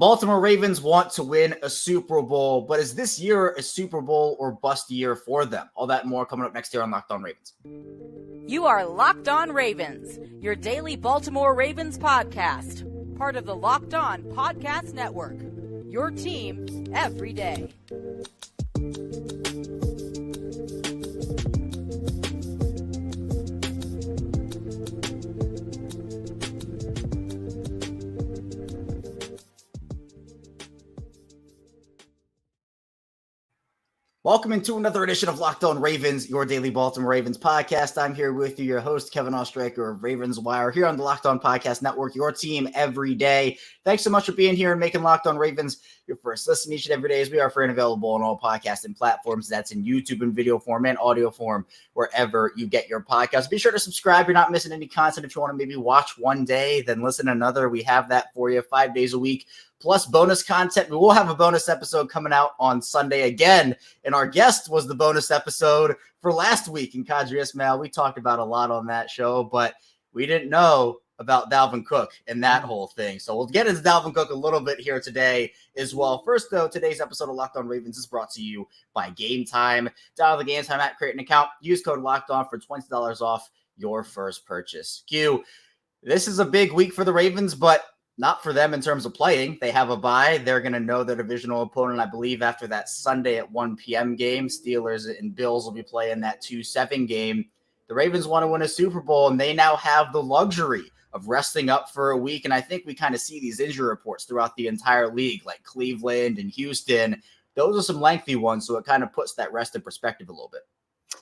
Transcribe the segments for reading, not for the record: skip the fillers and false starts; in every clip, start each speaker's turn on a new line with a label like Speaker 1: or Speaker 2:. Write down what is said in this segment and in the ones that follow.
Speaker 1: Baltimore Ravens want to win a Super Bowl, but is this year a Super Bowl or bust year for them? All that and more coming up next year on Locked On Ravens.
Speaker 2: You are Locked On Ravens, your daily Baltimore Ravens podcast, part of the Locked On Podcast Network, your team every day.
Speaker 1: Welcome into another edition of Locked On Ravens, your daily Baltimore Ravens podcast. I'm here with you, your host, Kevin Ostraker of Ravens Wire, here on the Locked On Podcast Network, your team every day. Thanks so much for being here and making Locked On Ravens your first listen each and every day, as we are free and available on all podcasting platforms. That's in YouTube in video form and audio form, wherever you get your podcasts. Be sure to subscribe. You're not missing any content. If you want to maybe watch one day, then listen another. We have that for you 5 days a week. Plus bonus content. We will have a bonus episode coming out on Sunday again. And our guest was the bonus episode for last week in Qadry Ismail. We talked about a lot on that show, but we didn't know about Dalvin Cook and that whole thing. So we'll get into Dalvin Cook a little bit here today as well. First, though, today's episode of Locked On Ravens is brought to you by Gametime. Download the Gametime app, create an account, use code Locked On for $20 off your first purchase. Q, this is a big week for the Ravens, but not for them in terms of playing. They have a bye. They're going to know their divisional opponent, I believe, after that Sunday at 1 p.m. game. Steelers and Bills will be playing that 2-7 game. The Ravens want to win a Super Bowl, and they now have the luxury of resting up for a week. And I think we kind of see these injury reports throughout the entire league, like Cleveland and Houston. Those are some lengthy ones, so it kind of puts that rest in perspective a little bit.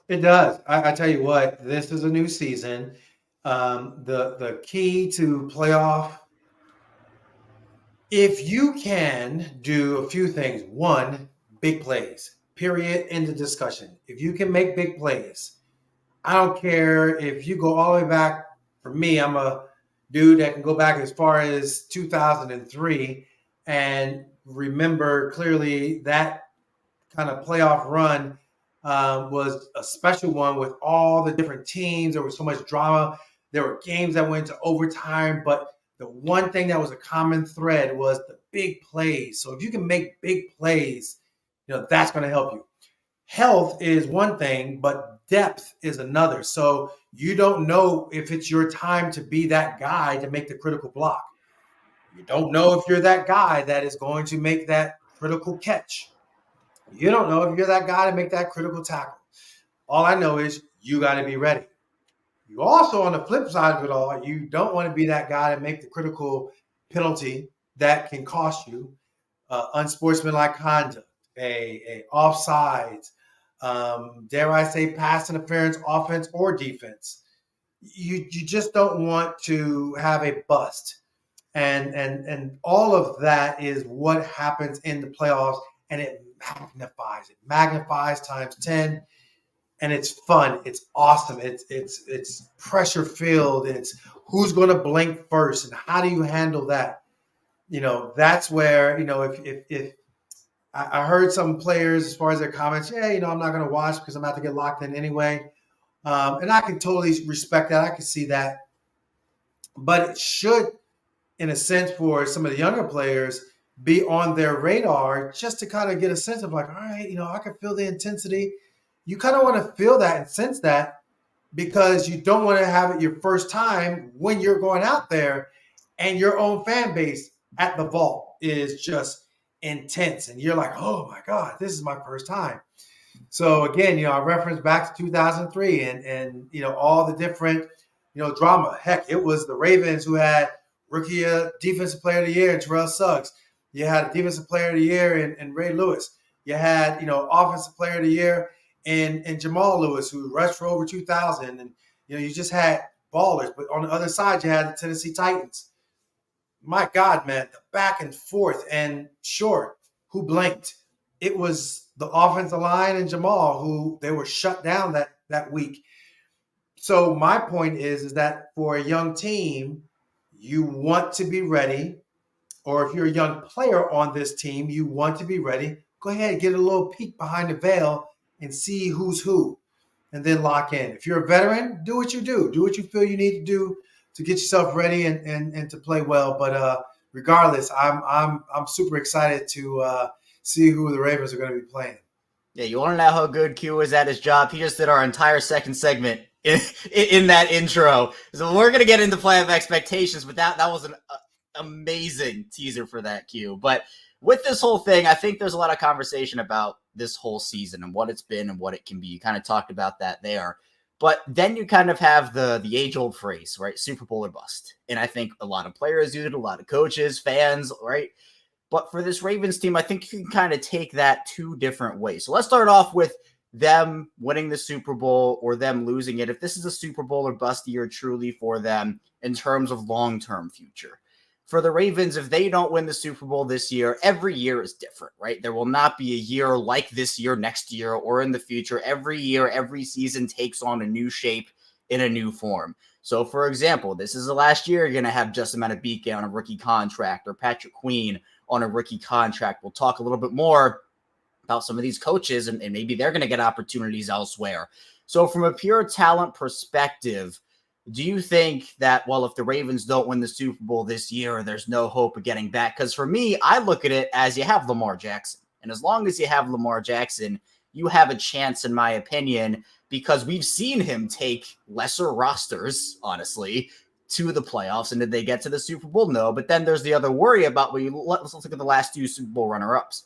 Speaker 3: It does. I tell you what, this is a new season. The key to playoff, if you can do a few things. One, big plays, period, end of discussion. If you can make big plays, I don't care if you go all the way back. For me, I'm a dude that can go back as far as 2003 and remember clearly that kind of playoff run was a special one with all the different teams. There was so much drama. There were games that went to overtime, but the one thing that was a common thread was the big plays. So if you can make big plays, that's going to help you. Health is one thing, but depth is another. So you don't know if it's your time to be that guy to make the critical block. You don't know if you're that guy that is going to make that critical catch. You don't know if you're that guy to make that critical tackle. All I know is you got to be ready. You also, on the flip side of it all, you don't want to be that guy to make the critical penalty that can cost you unsportsmanlike conduct, a offsides, dare I say pass interference, offense or defense. You just don't want to have a bust. And all of that is what happens in the playoffs, and it magnifies times 10. And it's fun. It's awesome. It's pressure filled. It's who's going to blink first and how do you handle that? That's where, if I heard some players as far as their comments, I'm not going to watch because I'm about to get locked in anyway. And I can totally respect that. I can see that. But it should, in a sense, for some of the younger players, be on their radar just to kind of get a sense of like, all right, I can feel the intensity. You kind of want to feel that and sense that because you don't want to have it your first time when you're going out there and your own fan base at the vault is just intense. And you're like, oh, my God, this is my first time. So, again, I reference back to 2003 and all the different, drama. Heck, it was the Ravens who had rookie defensive player of the year in Terrell Suggs. You had a defensive player of the year in Ray Lewis. You had, offensive player of the year and Jamal Lewis, who rushed for over 2,000. And, you just had ballers. But on the other side, you had the Tennessee Titans. My God, man, the back and forth. And sure, who blinked? It was the offensive line and Jamal, who they were shut down that week. So my point is that for a young team, you want to be ready. Or if you're a young player on this team, you want to be ready. Go ahead and get a little peek behind the veil and see who's who, and then lock in. If you're a veteran, do what you do. Do what you feel you need to do to get yourself ready and to play well. But regardless, I'm super excited to see who the Ravens are going to be playing.
Speaker 1: Yeah, you want to know how good Q is at his job? He just did our entire second segment in that intro. So we're going to get into playoff expectations, but that was an amazing teaser for that, Q. But with this whole thing, I think there's a lot of conversation about this whole season and what it's been and what it can be. You kind of talked about that there. But then you kind of have the age-old phrase, right? Super Bowl or bust. And I think a lot of players use it, a lot of coaches, fans, right? But for this Ravens team, I think you can kind of take that two different ways. So let's start off with them winning the Super Bowl or them losing it. If this is a Super Bowl or bust year truly for them in terms of long-term future. For the Ravens, if they don't win the Super Bowl this year, every year is different, right? There will not be a year like this year, next year, or in the future. Every year, every season takes on a new shape in a new form. So, for example, this is the last year you're going to have Justin Madubuike on a rookie contract or Patrick Queen on a rookie contract. We'll talk a little bit more about some of these coaches and maybe they're going to get opportunities elsewhere. So from a pure talent perspective, do you think that, well, if the Ravens don't win the Super Bowl this year, there's no hope of getting back? Because for me, I look at it as you have Lamar Jackson. And as long as you have Lamar Jackson, you have a chance, in my opinion, because we've seen him take lesser rosters, honestly, to the playoffs. And did they get to the Super Bowl? No. But then there's the other worry about, let's look at the last two Super Bowl runner-ups.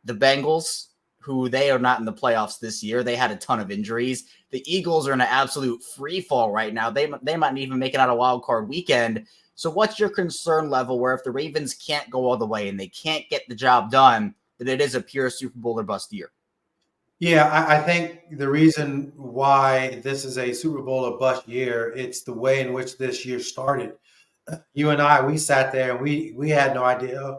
Speaker 1: The Bengals, who they are not in the playoffs this year. They had a ton of injuries. The Eagles are in an absolute free fall right now. They might even make it out of wild card weekend. So what's your concern level where if the Ravens can't go all the way and they can't get the job done, that it is a pure Super Bowl or bust year?
Speaker 3: Yeah, I think the reason why this is a Super Bowl or bust year, it's the way in which this year started. You and I, we sat there and we had no idea,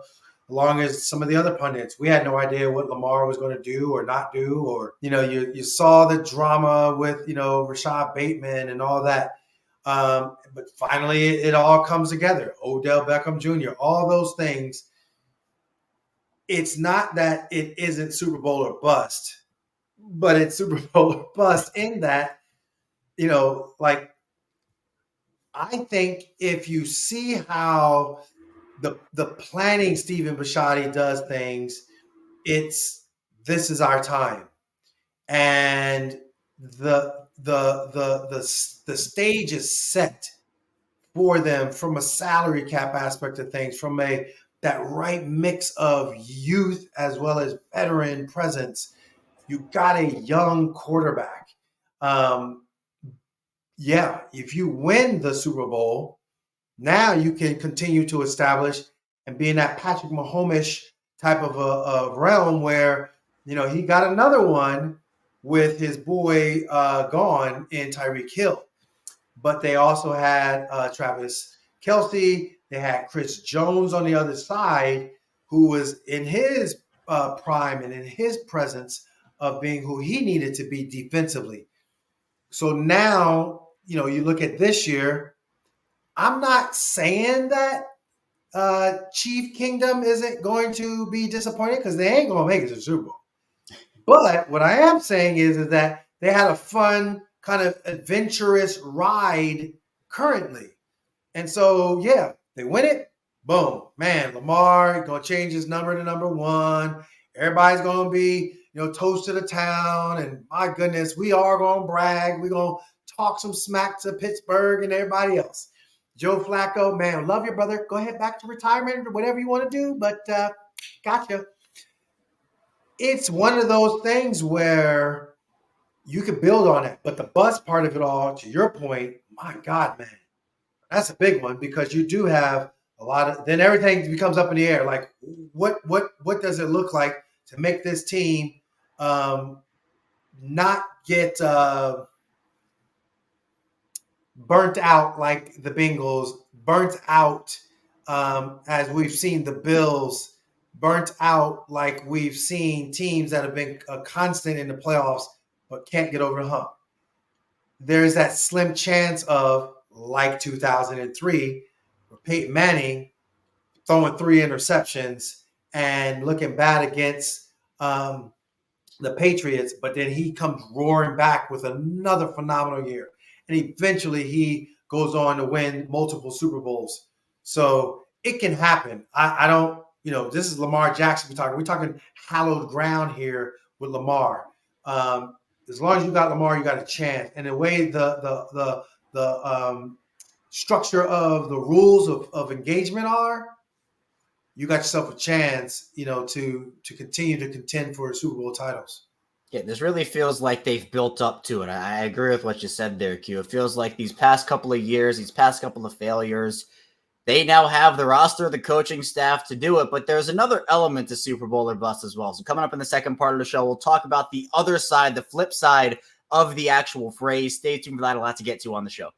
Speaker 3: along as some of the other pundits, we had no idea what Lamar was going to do or not do. Or, you saw the drama with, Rashad Bateman and all that. But finally, it all comes together. Odell Beckham Jr., all those things. It's not that it isn't Super Bowl or bust, but it's Super Bowl or bust in that, I think if you see how the planning Stephen Bisciotti does things, this is our time. And the stage is set for them from a salary cap aspect of things, from that right mix of youth as well as veteran presence. You got a young quarterback. If you win the Super Bowl, now you can continue to establish and be in that Patrick Mahomes type of a realm where, he got another one with his boy gone in Tyreek Hill. But they also had Travis Kelce. They had Chris Jones on the other side, who was in his prime and in his presence of being who he needed to be defensively. So now, you look at this year, I'm not saying that Chief Kingdom isn't going to be disappointed because they ain't going to make it to the Super Bowl. But what I am saying is that they had a fun, kind of adventurous ride currently. And so, they win it. Boom. Man, Lamar going to change his number to number one. Everybody's going to be, toast to the town. And my goodness, we are going to brag. We're going to talk some smack to Pittsburgh and everybody else. Joe Flacco, man, love your brother. Go ahead back to retirement or whatever you want to do, but gotcha. It's one of those things where you can build on it, but the buzz part of it all, to your point, my God, man, that's a big one because you do have a lot of. Then everything becomes up in the air. Like, what does it look like to make this team not get burnt out like the Bengals, burnt out as we've seen the Bills, burnt out like we've seen teams that have been a constant in the playoffs but can't get over the hump. There's that slim chance of, like 2003, where Peyton Manning throwing 3 interceptions and looking bad against the Patriots, but then he comes roaring back with another phenomenal year. And eventually he goes on to win multiple Super Bowls. So it can happen. I don't, this is Lamar Jackson we're talking hallowed ground here with Lamar. As long as you got Lamar, you got a chance. And the way the structure of the rules of engagement are, you got yourself a chance, to continue to contend for Super Bowl titles.
Speaker 1: Yeah, this really feels like they've built up to it. I agree with what you said there, Q. It feels like these past couple of years, these past couple of failures, they now have the roster, the coaching staff to do it. But there's another element to Super Bowl or bust as well. So coming up in the second part of the show, we'll talk about the other side, the flip side of the actual phrase. Stay tuned for that. A lot to get to on the show.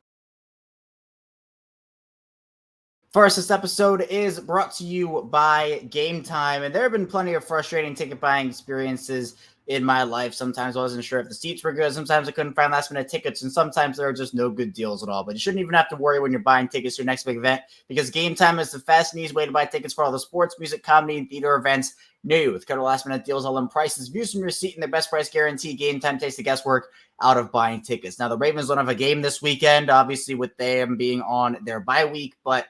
Speaker 1: First, this episode is brought to you by Gametime, and there have been plenty of frustrating ticket buying experiences in my life. Sometimes I wasn't sure if the seats were good. Sometimes I couldn't find last-minute tickets, and sometimes there are just no good deals at all. But you shouldn't even have to worry when you're buying tickets to your next big event, because Gametime is the fast and easy way to buy tickets for all the sports, music, comedy, and theater events near you. With total last-minute deals, all in prices, views from your seat, and the best price guarantee, Gametime takes the guesswork out of buying tickets. Now, the Ravens don't have a game this weekend, obviously, with them being on their bye week, but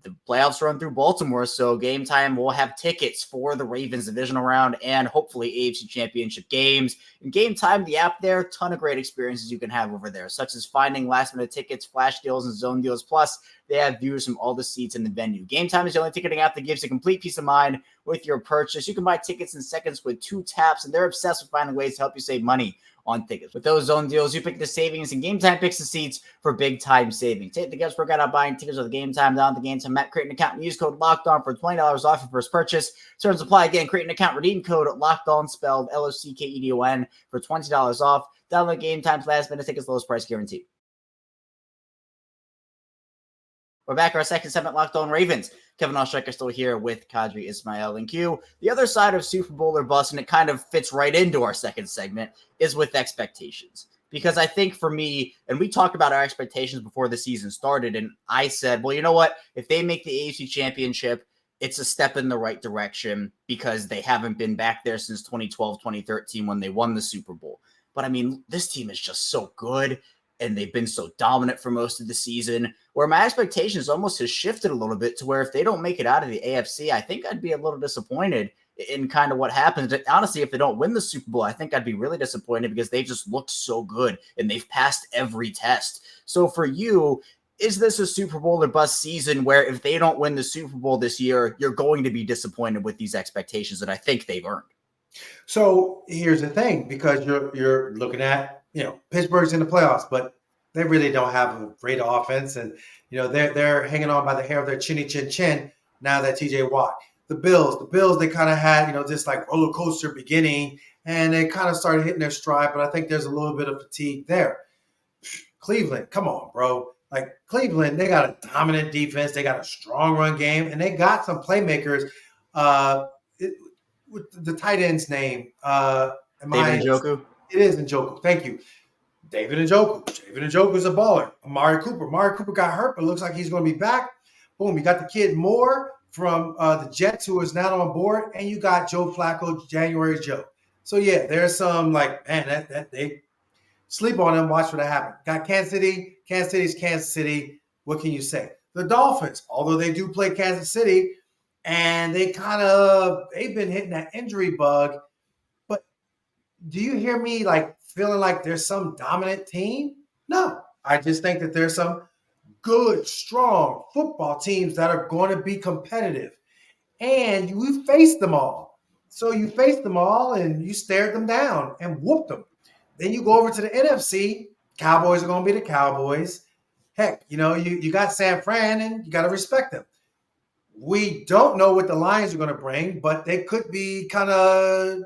Speaker 1: the playoffs run through Baltimore, so Gametime will have tickets for the Ravens divisional round and hopefully AFC Championship games. In Gametime, the app there, ton of great experiences you can have over there, such as finding last-minute tickets, flash deals, and zone deals. Plus, they have views from all the seats in the venue. Gametime is the only ticketing app that gives you complete peace of mind with your purchase. You can buy tickets in seconds with 2 taps, and they're obsessed with finding ways to help you save money on tickets. With those zone deals, you pick the savings, and Gametime picks the seats for big time savings. Take the guesswork out of buying tickets with Gametime. Down the Gametime app, create an account and use code LOCKEDON for $20 off your first purchase. Terms apply. Again, create an account, redeem code LOCKEDON, spelled LOCKEDON, for $20 off. Download Gametime's last-minute tickets, lowest price guarantee. We're back our second segment, Locked On Ravens. Kevin Ostreicher still here with Qadry Ismail and Q. The other side of Super Bowl or bust, and it kind of fits right into our second segment, is with expectations. Because I think for me, and we talked about our expectations before the season started, and I said, well, you know what? If they make the AFC Championship, it's a step in the right direction because they haven't been back there since 2012, 2013 when they won the Super Bowl. But I mean, this team is just so good, and they've been so dominant for most of the season, where my expectations almost has shifted a little bit to where if they don't make it out of the AFC, I think I'd be a little disappointed in kind of what happens. Honestly, if they don't win the Super Bowl, I think I'd be really disappointed because they just look so good and they've passed every test. So for you, is this a Super Bowl or bust season where if they don't win the Super Bowl this year, you're going to be disappointed with these expectations that I think they've earned?
Speaker 3: So here's the thing, because you're looking at, Pittsburgh's in the playoffs, but they really don't have a great offense. And, they're hanging on by the hair of their chinny chin chin now that TJ Watt. The Bills, they kind of had, this like roller coaster beginning, and they kind of started hitting their stride, but I think there's a little bit of fatigue there. Cleveland, come on, bro. Like Cleveland, they got a dominant defense. They got a strong run game, and they got some playmakers. With the tight end's name,
Speaker 1: David Njoku?
Speaker 3: It is Njoku. Thank you. David Njoku is a baller. Amari Cooper got hurt, but looks like he's going to be back. Boom, you got the kid Moore from the Jets, who is now on board, and you got Joe Flacco, January Joe. So, yeah, there's some that they sleep on them, watch what happens. Got Kansas City. Kansas City's Kansas City. What can you say? The Dolphins, although they do play Kansas City, and they've been hitting that injury bug. But do you hear me feeling like there's some dominant team? No, I just think that there's some good, strong football teams that are going to be competitive. And we faced them all. So you faced them all and you stared them down and whooped them. Then you go over to the NFC. Cowboys are going to be the Cowboys. Heck, you got San Fran, and you got to respect them. We don't know what the Lions are going to bring, but they could be kind of,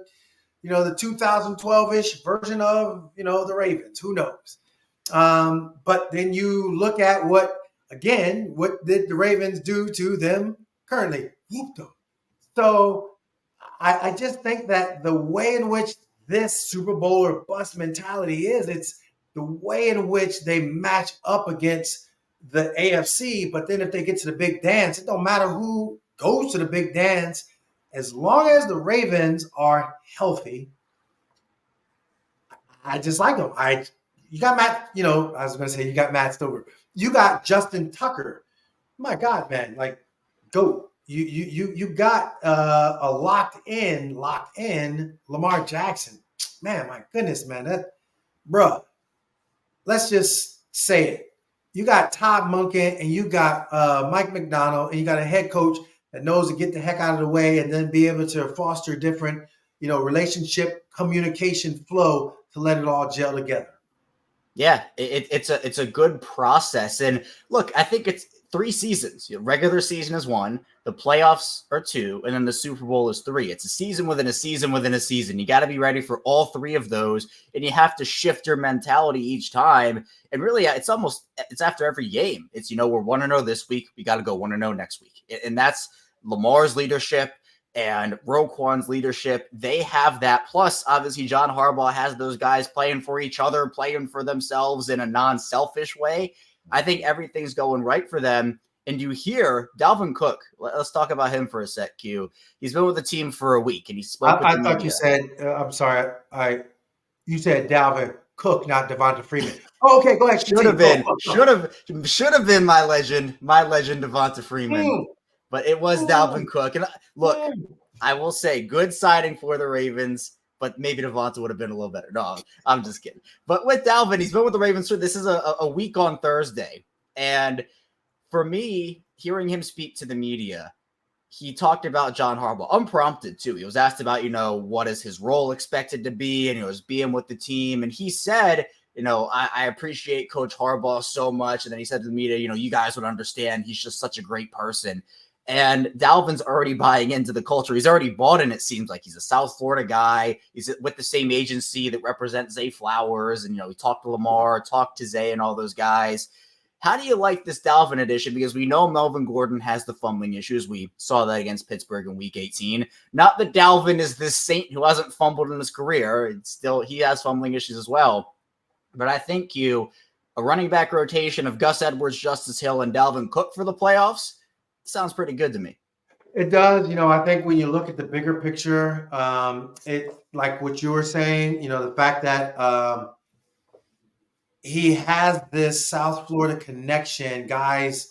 Speaker 3: the 2012-ish version of, the Ravens. Who knows? But then you look at what did the Ravens do to them currently? Whooped them. So I just think that the way in which this Super Bowl or bust mentality is, it's the way in which they match up against the AFC. But then if they get to the big dance, it don't matter who goes to the big dance. As long as the Ravens are healthy, I just like them. You got Matt, I was going to say you got Matt Stover. You got Justin Tucker. My God, man. GOAT. You got a locked in Lamar Jackson. Man, my goodness, man. Bruh, let's just say it. You got Todd Monken and you got Mike McDonald, and you got a head coach that knows to get the heck out of the way and then be able to foster different, relationship, communication flow to let it all gel together.
Speaker 1: Yeah, it's a good process. And look, I think it's 3 seasons. Regular season is 1, the playoffs are 2, and then the Super Bowl is 3. It's a season within a season within a season. You got to be ready for all 3 of those, and you have to shift your mentality each time. And really, it's after every game. It's, we're 1-0 this week. We got to go 1-0 next week. And that's Lamar's leadership and Roquan's leadership. They have that. Plus, obviously, John Harbaugh has those guys playing for each other, playing for themselves in a non-selfish way. I think everything's going right for them. And you hear Dalvin Cook. Let's talk about him for a sec, Q. He's been with the team for a week, and he spoke with the media.
Speaker 3: I thought you said, I'm sorry, you said Dalvin Cook, not Devonta Freeman. Oh, okay, go ahead.
Speaker 1: Should have been my legend Devonta Freeman. But it was Dalvin Cook. And look, I will say, good signing for the Ravens, but maybe Devonta would have been a little better. No, I'm just kidding. But with Dalvin, he's been with the Ravens for this is a week on Thursday. And for me, hearing him speak to the media, he talked about John Harbaugh, unprompted too. He was asked about, what is his role expected to be, and he was being with the team. And he said, I appreciate Coach Harbaugh so much. And then he said to the media, you guys would understand. He's just such a great person. And Dalvin's already buying into the culture. He's already bought in, it seems like. He's a South Florida guy. He's with the same agency that represents Zay Flowers. And, he talked to Lamar, talked to Zay and all those guys. How do you like this Dalvin addition? Because we know Melvin Gordon has the fumbling issues. We saw that against Pittsburgh in Week 18. Not that Dalvin is this saint who hasn't fumbled in his career. He has fumbling issues as well. But I think a running back rotation of Gus Edwards, Justice Hill, and Dalvin Cook for the playoffs sounds pretty good to me.
Speaker 3: It does. I think when you look at the bigger picture, it like what you were saying, the fact that he has this South Florida connection, guys,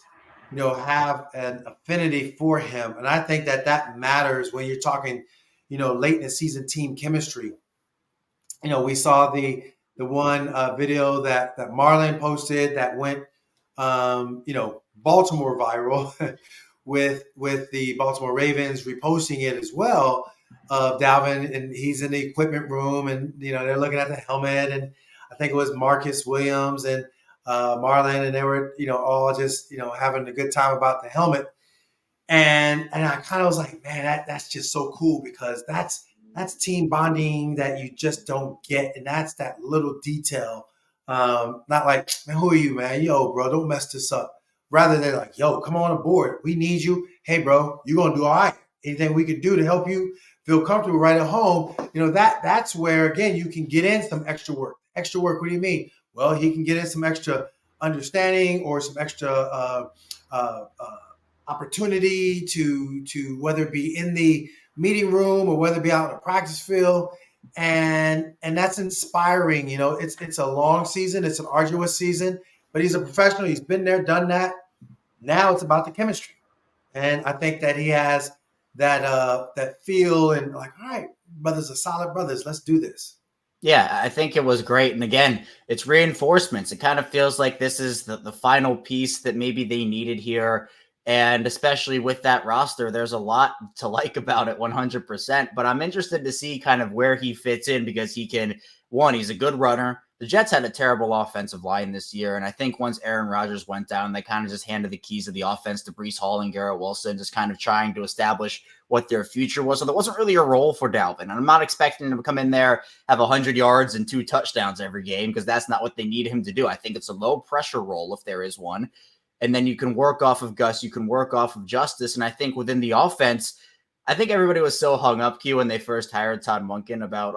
Speaker 3: have an affinity for him. And I think that matters when you're talking, late in the season team chemistry. We saw the one video that Marlon posted that went, Baltimore viral with the Baltimore Ravens reposting it as well of Dalvin, and he's in the equipment room, and they're looking at the helmet, and I think it was Marcus Williams and Marlon, and they were all just having a good time about the helmet, and I kind of was like, man, that's just so cool, because that's team bonding that you just don't get, and that's that little detail. Not like, man, who are you, man? Yo, bro, don't mess this up. Rather than like, yo, come on aboard. We need you. Hey, bro, you're going to do all right. Anything we can do to help you feel comfortable right at home, that's where, again, you can get in some extra work. Extra work, what do you mean? Well, he can get in some extra understanding or some extra opportunity to whether it be in the meeting room or whether it be out in a practice field. And that's inspiring. It's a long season. It's an arduous season. But he's a professional. He's been there, done that. Now it's about the chemistry. And I think that he has that feel and like, all right, brothers are solid brothers. Let's do this.
Speaker 1: Yeah, I think it was great. And again, it's reinforcements. It kind of feels like this is the final piece that maybe they needed here. And especially with that roster, there's a lot to like about it 100%. But I'm interested to see kind of where he fits in, because he's a good runner. The Jets had a terrible offensive line this year, and I think once Aaron Rodgers went down, they kind of just handed the keys of the offense to Breece Hall and Garrett Wilson, just kind of trying to establish what their future was. So there wasn't really a role for Dalvin, and I'm not expecting him to come in there, have 100 yards and 2 touchdowns every game, because that's not what they need him to do. I think it's a low-pressure role if there is one, and then you can work off of Gus, you can work off of Justice, and I think within the offense, I think everybody was so hung up, Q, when they first hired Todd Monken about,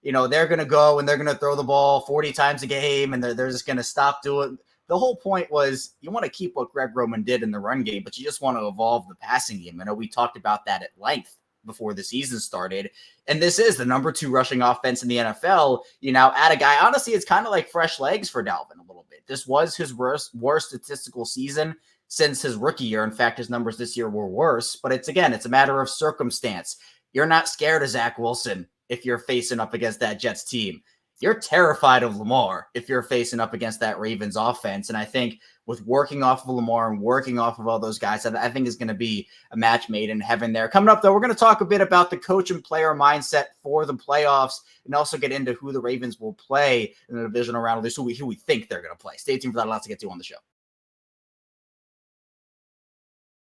Speaker 1: they're going to go and they're going to throw the ball 40 times a game and they're just going to stop doing. The whole point was you want to keep what Greg Roman did in the run game, but you just want to evolve the passing game. I know we talked about that at length before the season started. And this is the number 2 rushing offense in the NFL. Add a guy. Honestly, it's kind of like fresh legs for Dalvin a little bit. This was his worst statistical season since his rookie year. In fact, his numbers this year were worse, but it's a matter of circumstance. You're not scared of Zach Wilson if you're facing up against that Jets team. You're terrified of Lamar if you're facing up against that Ravens offense. And I think with working off of Lamar and working off of all those guys, I think is going to be a match made in heaven there. Coming up, though, we're going to talk a bit about the coach and player mindset for the playoffs and also get into who the Ravens will play in the divisional round, at least who we think they're going to play. Stay tuned for that. Lots to get to on the show.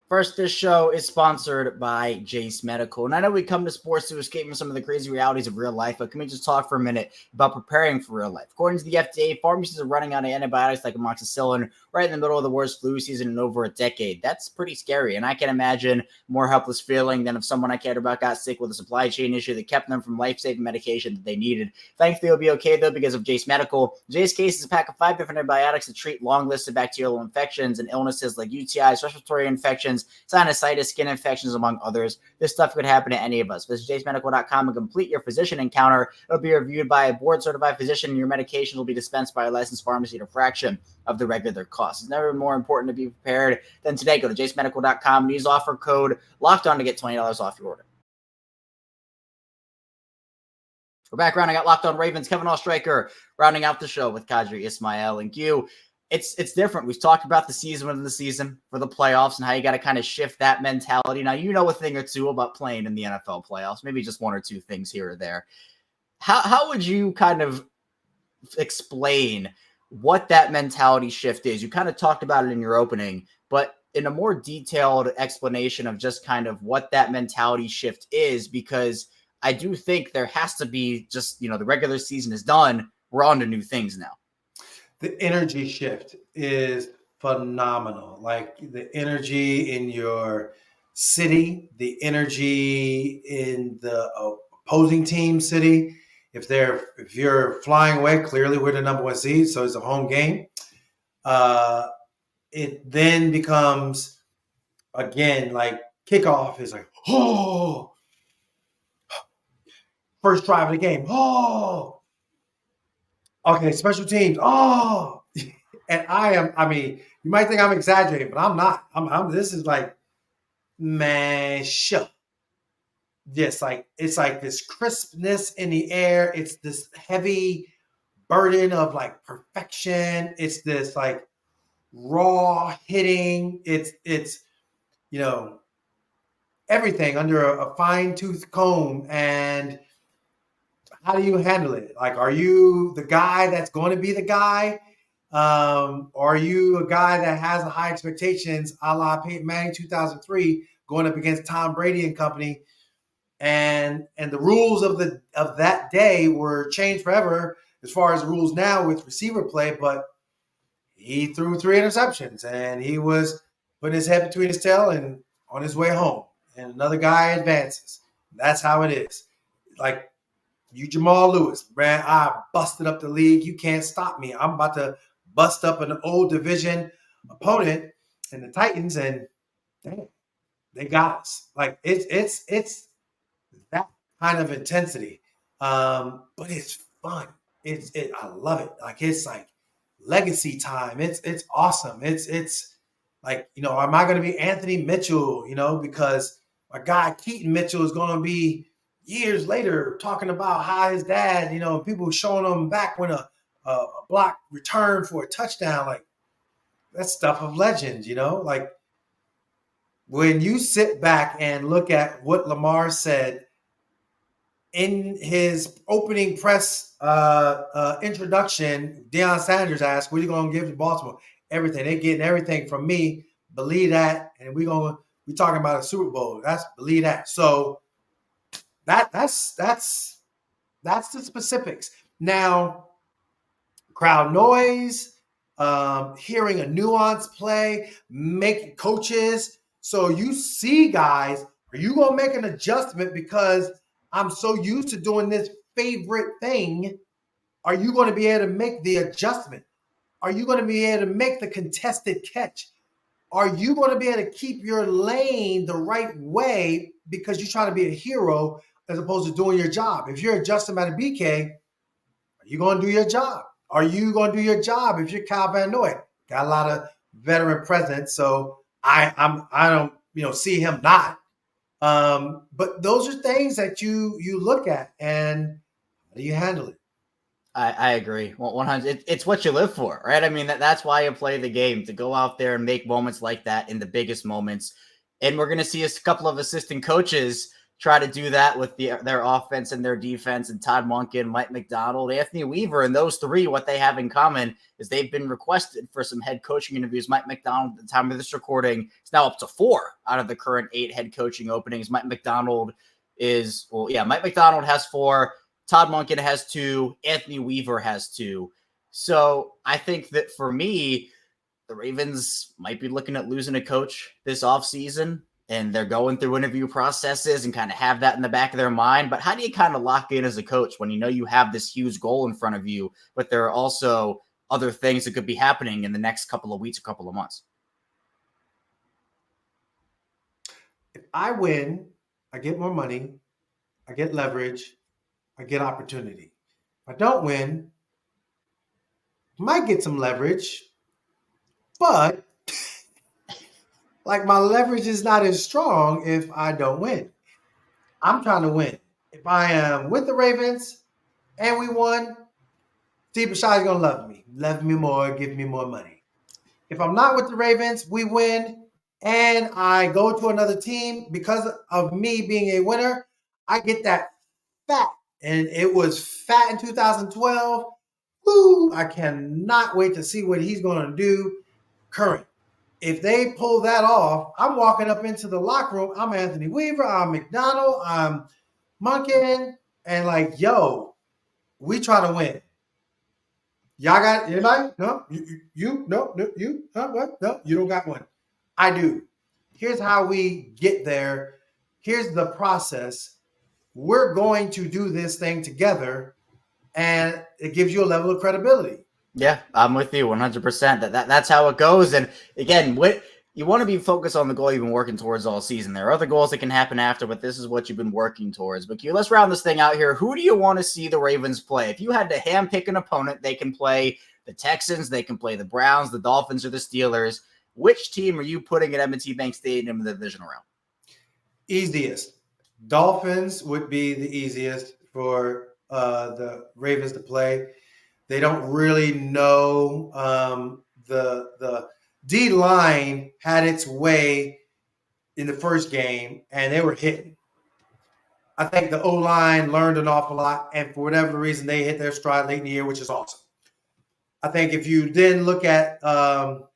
Speaker 1: First, this show is sponsored by Jase Medical. And I know we come to sports to escape from some of the crazy realities of real life, but can we just talk for a minute about preparing for real life? According to the FDA, pharmacies are running out of antibiotics like amoxicillin right in the middle of the worst flu season in over a decade. That's pretty scary. And I can imagine more helpless feeling than if someone I cared about got sick with a supply chain issue that kept them from life-saving medication that they needed. Thankfully, it'll be okay, though, because of Jase Medical. Jase Case is a pack of 5 different antibiotics to treat long lists of bacterial infections and illnesses like UTIs, respiratory infections, sinusitis, skin infections, among others. This stuff could happen to any of us. Visit jasemedical.com and complete your physician encounter. It'll be reviewed by a board-certified physician, and your medication will be dispensed by a licensed pharmacy at a fraction of the regular cost. It's never more important to be prepared than today. Go to jasemedical.com and use offer code LOCKEDON to get $20 off your order. We're back rounding out Locked On Ravens. Kevin Ostraker rounding out the show with Qadry Ismail and Q. It's different. We've talked about the season within the season for the playoffs and how you got to kind of shift that mentality. Now, you know a thing or two about playing in the NFL playoffs, maybe just one or two things here or there. How would you kind of explain what that mentality shift is? You kind of talked about it in your opening, but in a more detailed explanation of just kind of what that mentality shift is, because I do think there has to be just, the regular season is done. We're on to new things now.
Speaker 3: The energy shift is phenomenal. Like the energy in your city, the energy in the opposing team city. If you're flying away, clearly we're the number one seed, so it's a home game. It then becomes, again, like kickoff is like, oh, first drive of the game, oh. Okay, special teams. Oh, and you might think I'm exaggerating, but I'm not. This is like, man, sure. Yes, it's like this crispness in the air. It's this heavy burden of like perfection. It's this like raw hitting. It's everything under a fine-tooth comb. And how do you handle it? Like, are you the guy that's going to be the guy? Or are you a guy that has high expectations, a la Peyton Manning 2003, going up against Tom Brady and company? And the rules of that day were changed forever as far as the rules now with receiver play. But he threw 3 interceptions, and he was putting his head between his tail and on his way home. And another guy advances. That's how it is. Like, you Jamal Lewis, man, I busted up the league. You can't stop me. I'm about to bust up an old division opponent in the Titans, and damn, they got us. Like it's that kind of intensity, but it's fun. I love it. Like it's like legacy time. It's awesome. It's like, am I going to be Anthony Mitchell? Because my guy Keaton Mitchell is going to be years later talking about how his dad, people showing him back when a block return for a touchdown. Like, that's stuff of legends, like when you sit back and look at what Lamar said in his opening press introduction. Deion Sanders asked, what are you going to give to Baltimore? Everything. They're getting everything from me. Believe that. And we're talking about a Super Bowl. Believe that. So that's the specifics. Now, crowd noise, hearing a nuanced play, making coaches. So you see, guys, are you going to make an adjustment because I'm so used to doing this favorite thing? Are you going to be able to make the adjustment? Are you going to be able to make the contested catch? Are you going to be able to keep your lane the right way because you're trying to be a hero as opposed to doing your job? If you're Justin BK, are you going to do your job? Are you going to do your job if you're Kyle Van Noy? Got a lot of veteran presence. So I don't see him not. But those are things that you look at, and how do you handle it?
Speaker 1: I agree. 100. It's what you live for, right? I mean, that's why you play the game, to go out there and make moments like that in the biggest moments. And we're going to see a couple of assistant coaches try to do that with their offense and their defense, and Todd Monken, Mike McDonald, Anthony Weaver. And those three, what they have in common is they've been requested for some head coaching interviews. Mike McDonald, at the time of this recording, is now up to 4 out of the current 8 head coaching openings. Mike McDonald has 4. Todd Monken has 2. Anthony Weaver has 2. So I think that for me, the Ravens might be looking at losing a coach this offseason, and they're going through interview processes and kind of have that in the back of their mind. But how do you kind of lock in as a coach when you know you have this huge goal in front of you, but there are also other things that could be happening in the next couple of weeks, a couple of months?
Speaker 3: If I win, I get more money, I get leverage, I get opportunity. If I don't win, I might get some leverage, but like my leverage is not as strong if I don't win. I'm trying to win. If I am with the Ravens and we won, Steve Bisciott's going to love me more, give me more money. If I'm not with the Ravens, we win, and I go to another team because of me being a winner, I get that fat. And it was fat in 2012. Woo! I cannot wait to see what he's going to do current. If they pull that off, I'm walking up into the locker room. I'm Anthony Weaver. I'm McDonald. I'm Monken. And like, yo, we try to win. Y'all got anybody? No? You? No? You? What? No, you don't got one. I do. Here's how we get there. Here's the process. We're going to do this thing together, and it gives you a level of credibility.
Speaker 1: Yeah, I'm with you 100%. That's how it goes. And again, what you want to be focused on the goal you've been working towards all season. There are other goals that can happen after, but this is what you've been working towards. But Q, let's round this thing out here. Who do you want to see the Ravens play? If you had to handpick an opponent, they can play the Texans, they can play the Browns, the Dolphins, or the Steelers. Which team are you putting at M&T Bank Stadium in the divisional round?
Speaker 3: Easiest. Dolphins would be the easiest for the Ravens to play. They don't really know. The D-line had its way in the first game, and they were hitting. I think the O-line learned an awful lot, and for whatever reason, they hit their stride late in the year, which is awesome. I think if you then look at the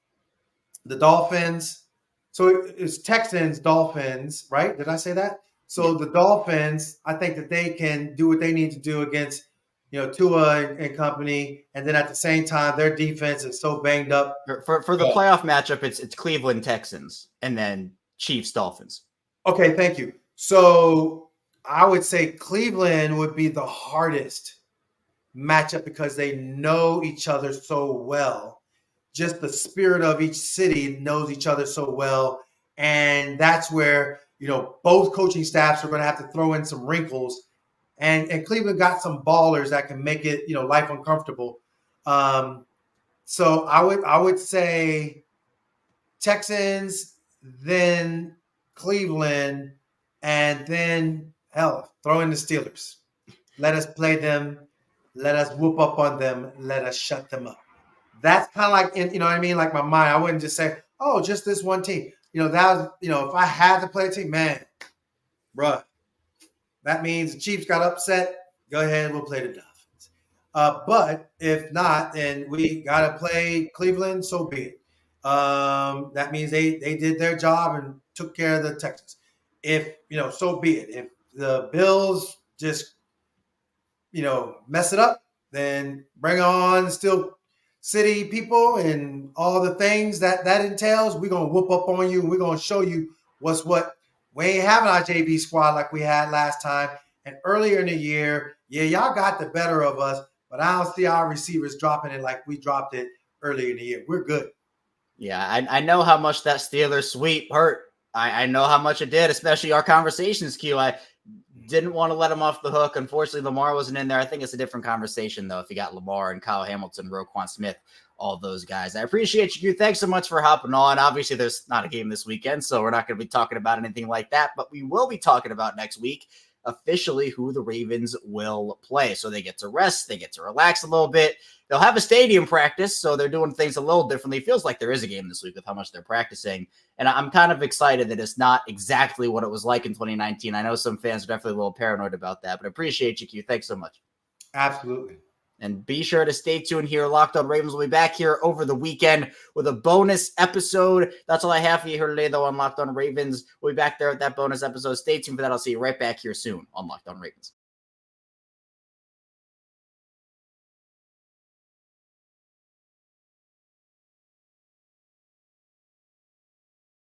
Speaker 3: Dolphins, so it's Texans, Dolphins, right? Did I say that? So the Dolphins, I think that they can do what they need to do against, Tua and company, and then at the same time, their defense is so banged up.
Speaker 1: For the playoff matchup, it's Cleveland Texans and then Chiefs Dolphins.
Speaker 3: Okay, thank you. So I would say Cleveland would be the hardest matchup because they know each other so well. Just the spirit of each city knows each other so well, and that's where both coaching staffs are going to have to throw in some wrinkles. And Cleveland got some ballers that can make it, life uncomfortable. So I would say Texans, then Cleveland, and then throw in the Steelers. Let us play them. Let us whoop up on them. Let us shut them up. That's kind of like, what I mean? Like my mind, I wouldn't just say, oh, just this one team. That was, if I had to play a team, man, bruh. That means the Chiefs got upset. Go ahead, we'll play the Dolphins. But if not, then we got to play Cleveland, so be it. That means they did their job and took care of the Texans. If, so be it. If the Bills just, mess it up, then bring on Steel City people and all the things that entails. We're going to whoop up on you, and we're going to show you what's what. We ain't having our JV squad like we had last time. And earlier in the year, y'all got the better of us, but I don't see our receivers dropping it like we dropped it earlier in the year. We're good.
Speaker 1: Yeah, I know how much that Steelers sweep hurt. I know how much it did, especially our conversations, Q. Didn't want to let him off the hook. Unfortunately, Lamar wasn't in there. I think it's a different conversation, though, if you got Lamar and Kyle Hamilton, Roquan Smith, all those guys. I appreciate you. Thanks so much for hopping on. Obviously, there's not a game this weekend, so we're not going to be talking about anything like that, but we will be talking about next week officially who the Ravens will play. So they get to rest, they get to relax a little bit. They'll have a stadium practice, so they're doing things a little differently. It feels like there is a game this week with how much they're practicing. And I'm kind of excited that it's not exactly what it was like in 2019. I know some fans are definitely a little paranoid about that, but I appreciate you, Q. Thanks so much.
Speaker 3: Absolutely.
Speaker 1: And be sure to stay tuned here. Locked On Ravens will be back here over the weekend with a bonus episode. That's all I have for you here today, though, on Locked On Ravens. We'll be back there with that bonus episode. Stay tuned for that. I'll see you right back here soon on Locked On Ravens.